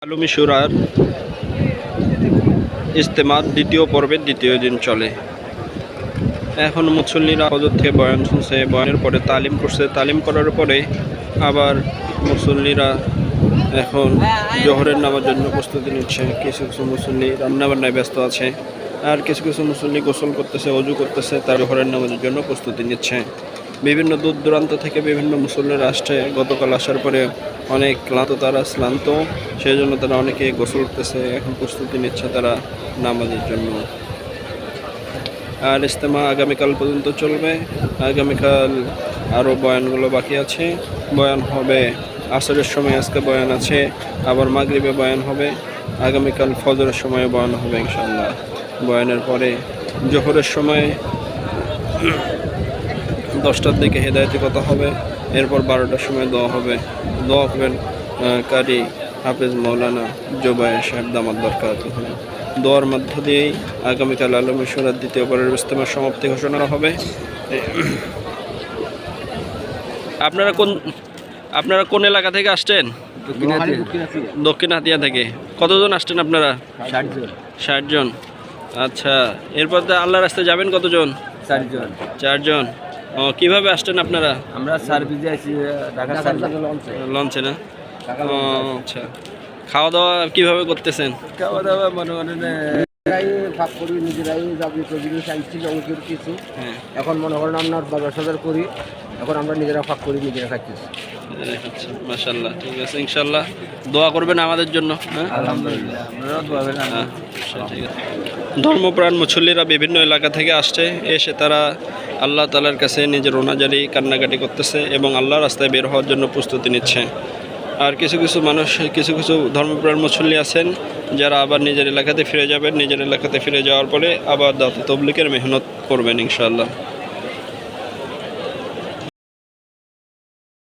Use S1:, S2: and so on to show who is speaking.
S1: আলমী শুরার ইজতেমার দ্বিতীয় পর্বের দ্বিতীয় দিন চলে। এখন মুসল্লিরা হজর থেকে বয়ান শুনছে, বয়ানের পরে তালিম করছে, তালিম করার পরে আবার মুসল্লিরা এখন জোহরের নামার জন্য প্রস্তুতি নিচ্ছে। কিছু কিছু মুসল্লি রান্নাবান্নায় ব্যস্ত আছে, আর কিছু কিছু মুসল্লি গোসল করতেছে, অজু করতেছে, তার জোহরের নামাজের জন্য প্রস্তুতি নিচ্ছে। বিভিন্ন দূর দূরান্ত থেকে বিভিন্ন মুসল্লিরা আসছে। গতকাল আসার পরে অনেক ক্লান্ত, তারা শ্রান্ত, সেই জন্য তারা অনেকে গোসল করতেছে, এখন প্রস্তুতি নিচ্ছে তারা নামাজের জন্য। আর ইজতেমা আগামীকাল পর্যন্ত চলবে। আগামীকাল আরও বয়ানগুলো বাকি আছে। বয়ান হবে আসরের সময়, আজকে বয়ান আছে, আবার মাগরিবে বয়ান হবে, আগামীকাল ফজরের সময় বয়ান হবে ইনশাআল্লাহ। বয়ানের পরে জোহরের সময় 10টার দিকে হেদায়েতি কথা হবে, এরপর 12টার সময় দোয়া হবে। দোয়া করবেন কারি হাফেজ মৌলানা জোবায়ের সাহেব দামাত বরকাতুহু। দোয়ার মধ্য দিয়েই আগামীকাল আলমী শুরার দ্বিতীয় পর্বের ইজতেমার সমাপ্তি ঘোষণা হবে। আপনারা কোন এলাকা থেকে আসছেন? দক্ষিণ হাতিয়া থেকে। কতজন আসছেন আপনারা? 60 জন। আচ্ছা, এরপর আল্লাহর রাস্তায় যাবেন কতজন? 4 জন। ও, কিভাবে আসছেন আপনারা?
S2: আমরা সার্ভিসে আছি,
S1: লঞ্চে না? ও আচ্ছা, খাওয়া দাওয়া কিভাবে করতেছেন?
S2: খাওয়া দাওয়া মনে করেন ভাগ করি, নিজেরাই যাবতীয় চাইছি জগতের কিছু। এখন মনে করেন আপনার বাজার সাজার করি, এখন আমরা নিজেরা ভাগ করি, নিজেরা খাচ্ছি।
S1: আচ্ছা, মাশাআল্লাহ, ঠিক আছে, ইনশাআল্লাহ দোয়া করবেন আমাদের জন্য।
S2: আলহামদুলিল্লাহ, আপনারাও দোয়া করবেন।
S1: ঠিক আছে। ধর্মপ্রাণ মুসল্লিরা বিভিন্ন এলাকা থেকে আসছে, এসে তারা আল্লাহ তাআলার কাছে নিজের রোনাজারি কান্নাকাটি করতেছে এবং আল্লাহর রাস্তায় বের হওয়ার জন্য প্রস্তুতি নিচ্ছে। আর কিছু কিছু মানুষ, কিছু কিছু ধর্মপ্রাণ মুসল্লি আছেন যারা আবার নিজের এলাকাতে ফিরে যাবেন। নিজের এলাকাতে ফিরে যাওয়ার পরে আবার দাওয়াত তাবলীগের মেহনত করবেন ইনশাআল্লাহ।